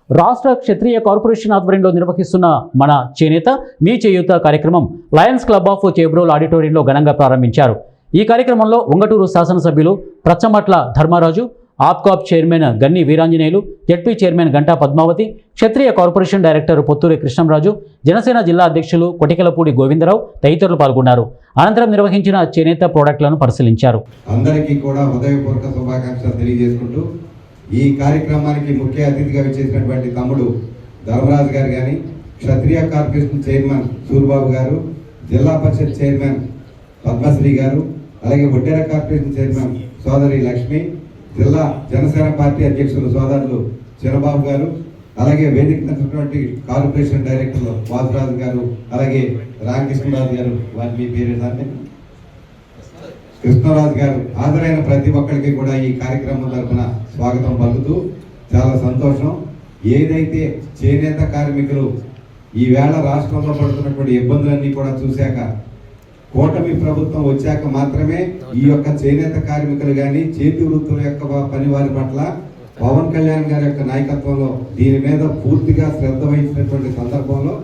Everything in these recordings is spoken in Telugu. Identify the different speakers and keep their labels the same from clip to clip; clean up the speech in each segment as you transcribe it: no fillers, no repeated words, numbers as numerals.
Speaker 1: రాష్ట్ర క్షత్రియ కార్పొరేషన్ ఆధ్వర్యంలో నిర్వహిస్తున్న మన చేనేత మీ చేయూత కార్యక్రమం లయన్స్ క్లబ్ ఆఫ్ చేబ్రోల్ ఆడిటోరియంలో ఘనంగా ప్రారంభించారు. ఈ కార్యక్రమంలో ఉంగటూరు శాసనసభ్యులు ప్రచ్చమట్ల ధర్మారాజు, ఆప్కాప్ చైర్మన్ గన్ని వీరాంజనేయులు, జెడ్పీ చైర్మన్ గంటా పద్మావతి, క్షత్రియ కార్పొరేషన్ డైరెక్టర్ పొత్తూరి కృష్ణంరాజు, జనసేన జిల్లా అధ్యక్షులు కొటికెలపూడి గోవిందరావు తదితరులు పాల్గొన్నారు. అనంతరం నిర్వహించిన చేనేత ప్రోడక్ట్లను పరిశీలించారు.
Speaker 2: అందరికీ కూడా హృదయపూర్వక శుభాకాంక్షలు తెలియజేసుకుంటూ ఈ కార్యక్రమానికి ముఖ్య అతిథిగా విచ్చేసినటువంటి తమ్ముడు ధర్మరాజు గారు కానీ, క్షత్రియ కార్పొరేషన్ చైర్మన్ సూర్బాబు గారు, జిల్లా పరిషత్ చైర్మన్ పద్మశ్రీ గారు, అలాగే ఒడ్డెర కార్పొరేషన్ చైర్మన్ సోదరి లక్ష్మి, జిల్లా జనసేన పార్టీ అధ్యక్షులు సోదరులు చిరబాబు గారు, అలాగే వేదిక నచ్చినటువంటి కార్పొరేషన్ డైరెక్టర్ వాసురాజు గారు, అలాగే రామకృష్ణరాజు గారు, వారి మీ పేరు కృష్ణరాజు గారు, హాజరైన ప్రతి ఒక్కరికి కూడా ఈ కార్యక్రమం తరఫున స్వాగతం పలుకుతూ చాలా సంతోషం. ఏదైతే చేనేత కార్మికులు ఈవేళ రాష్ట్రంలో పడుతున్నటువంటి ఇబ్బందులన్నీ కూడా చూశాక, కూటమి ప్రభుత్వం వచ్చాక మాత్రమే ఈ యొక్క చేనేత కార్మికులు కానీ చేతి వృత్తుల యొక్క పని వారి పట్ల పవన్ కళ్యాణ్ గారి యొక్క నాయకత్వంలో దీని మీద పూర్తిగా శ్రద్ధ వహించినటువంటి సందర్భంలో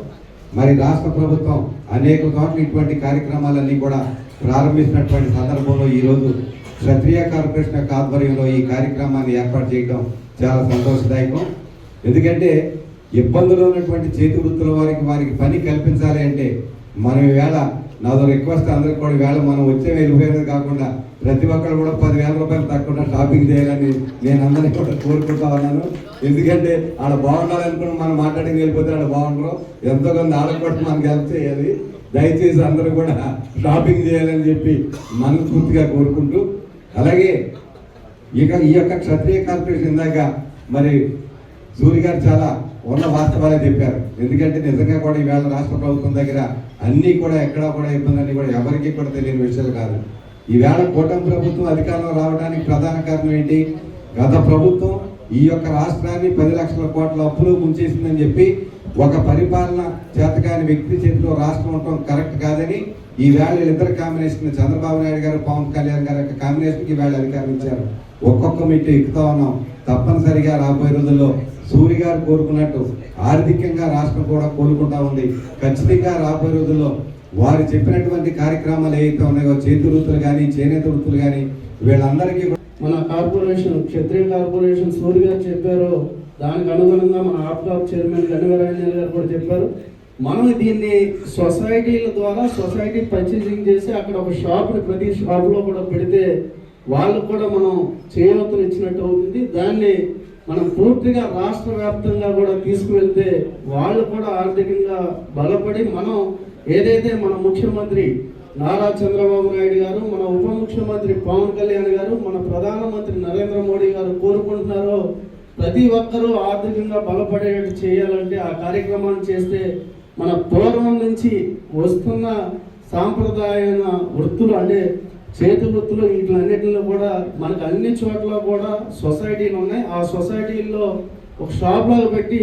Speaker 2: మరి రాష్ట్ర ప్రభుత్వం అనేక చోట్ల ఇటువంటి కార్యక్రమాలన్నీ కూడా ప్రారంభించినటువంటి సందర్భంలో ఈరోజు క్షత్రియ కార్పొరేషన్ యొక్క ఆధ్వర్యంలో ఈ కార్యక్రమాన్ని ఏర్పాటు చేయడం చాలా సంతోషదాయకం. ఎందుకంటే ఇబ్బందులు ఉన్నటువంటి చేతి వృత్తుల వారికి పని కల్పించాలి అంటే మనం ఈవేళ నాదో రిక్వెస్ట్, అందరికి కూడా ఈవేళ మనం వచ్చే వెళ్ళిపోయేది కాకుండా ప్రతి ఒక్కరు కూడా 10,000 రూపాయలు తక్కువ షాపింగ్ చేయాలని నేను అందరినీ కూడా కోరుకుంటా ఉన్నాను. ఎందుకంటే ఆడ బాగుండాలనుకుని మనం మాట్లాడి వెళ్ళిపోతే ఆడ బాగుండరు, ఎంతో కొంత ఆడపట్టు మనకి హెల్ప్ చేయాలి. దయచేసి అందరూ కూడా షాపింగ్ చేయాలని చెప్పి మనస్ఫూర్తిగా కోరుకుంటూ, అలాగే ఈ యొక్క క్షత్రియ కార్పొరేషన్ ఇందాక మరి సూర్య గారు చాలా ఉన్న వాస్తవాలే చెప్పారు. ఎందుకంటే నిజంగా కూడా ఈవేళ రాష్ట్ర ప్రభుత్వం దగ్గర అన్నీ కూడా ఎక్కడా కూడా ఇబ్బంది కూడా ఎవరికి కూడా తెలియని విషయాలు కాదు. ఈవేళ కూటమి ప్రభుత్వం అధికారంలో రావడానికి ప్రధాన కారణం ఏంటి? గత ప్రభుత్వం ఈ యొక్క రాష్ట్రాన్ని 10 లక్షల కోట్ల అప్పులు ముంచేసిందని చెప్పి ఒక పరిపాలన చేతకాని వ్యక్తి చేతిలో రాష్ట్రం ఉండటం కరెక్ట్ కాదని ఈవేళ ఇద్దరు కాంబినేషన్ చంద్రబాబు నాయుడు గారు, పవన్ కళ్యాణ్ గారి యొక్క కాంబినేషన్కి ఈవేళ అధికారం ఇచ్చారు. ఒక్కొక్క మెట్టు ఎక్కుతా ఉన్నాం. తప్పనిసరిగా రాబోయే రోజుల్లో సూర్య గారు కోరుకున్నట్టు ఆర్థికంగా రాష్ట్రం కూడా కోలుకుంటా ఉంది. ఖచ్చితంగా రాబోయే రోజుల్లో వారు చెప్పినటువంటి కార్యక్రమాలు ఏవైతే ఉన్నాయో, చేతి వృత్తులు కానీ చేనేత వృత్తులు కానీ వీళ్ళందరికీ
Speaker 3: మన కార్పొరేషన్ క్షత్రియ కార్పొరేషన్ సూర్య గారు చెప్పారో దానికి అనుగుణంగా మన ఆప్కాప్ చైర్మన్ గన్ని వీరాంజనేయులు గారు కూడా చెప్పారు. మనం దీన్ని సొసైటీల ద్వారా సొసైటీ పర్చేసింగ్ చేసి అక్కడ ఒక షాప్ని ప్రతి షాప్లో కూడా పెడితే వాళ్ళకు కూడా మనం చేయూతను ఇచ్చినట్టు అవుతుంది. దాన్ని మనం పూర్తిగా రాష్ట్ర వ్యాప్తంగా కూడా తీసుకువెళ్తే వాళ్ళు కూడా ఆర్థికంగా బలపడి మనం ఏదైతే మన ముఖ్యమంత్రి నారా చంద్రబాబు నాయుడు గారు, మన ఉప ముఖ్యమంత్రి పవన్ కళ్యాణ్ గారు, మన ప్రధానమంత్రి నరేంద్ర మోడీ గారు కోరుకుంటున్నారో ప్రతి ఒక్కరూ ఆర్థికంగా బలపడేటట్టు చేయాలంటే ఆ కార్యక్రమాన్ని చేస్తే మన పూర్వం నుంచి వస్తున్న సాంప్రదాయ వృత్తులు అంటే చేతి వృత్తులు వీటిలన్నిటిలో కూడా మనకు అన్ని చోట్ల కూడా సొసైటీలు ఉన్నాయి. ఆ సొసైటీల్లో ఒక షాప్లో పెట్టి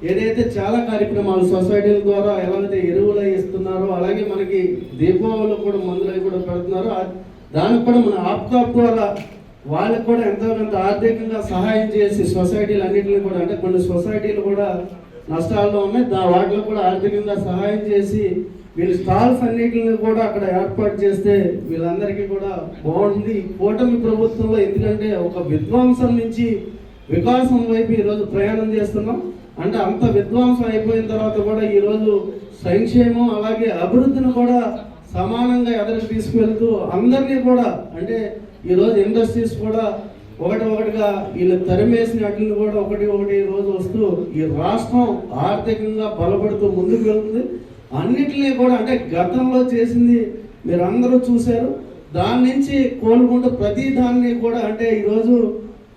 Speaker 3: ఏదైతే చాలా కార్యక్రమాలు సొసైటీల ద్వారా ఎలాగైతే ఎరువులు ఇస్తున్నారో అలాగే మనకి దీపావళిలో కూడా మందులు కూడా పెడుతున్నారో దానికి కూడా మన ఆప్కాప్ ద్వారా వాళ్ళకి కూడా ఎంతో కొంత ఆర్థికంగా సహాయం చేసి సొసైటీలు అన్నింటినీ కూడా అంటే కొన్ని సొసైటీలు కూడా నష్టాల్లో ఉన్నాయి, వాటిలో కూడా ఆర్థికంగా సహాయం చేసి వీళ్ళు స్టాల్స్ అన్నిటిని కూడా అక్కడ ఏర్పాటు చేస్తే వీళ్ళందరికీ కూడా బాగుంటుంది. కూటమి ప్రభుత్వంలో ఎందుకంటే ఒక విధ్వంసం నుంచి వికాసం వైపు ఈరోజు ప్రయాణం చేస్తున్నాం. అంటే అంత విధ్వంసం అయిపోయిన తర్వాత కూడా ఈరోజు సంక్షేమం అలాగే అభివృద్ధిని కూడా సమానంగా ఎదురుకు తీసుకువెళ్తూ అందరినీ కూడా అంటే ఈరోజు ఇండస్ట్రీస్ కూడా ఒకటిగా వీళ్ళు తరిమేసిన వాటిని కూడా ఒకటి రోజు వస్తూ ఈ రాష్ట్రం ఆర్థికంగా బలపడుతూ ముందుకు వెళ్తుంది. అన్నిటినీ కూడా అంటే గతంలో చేసింది మీరు అందరూ చూశారు. దాని నుంచి కోలుకుంటూ ప్రతి దాన్ని కూడా అంటే ఈరోజు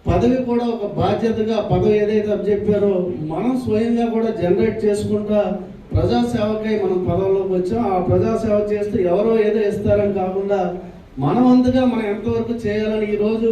Speaker 3: పదవి కూడా ఒక బాధ్యతగా పదవి ఏదైతే చెప్పారో మనం స్వయంగా కూడా జనరేట్ చేసుకుంటా ప్రజాసేవకై మనం పదవిలోకి వచ్చాం. ఆ ప్రజాసేవ చేస్తూ ఎవరో ఏదో ఇస్తారని కాకుండా మన వంతుగా మనం ఎంతవరకు చేయాలని ఈరోజు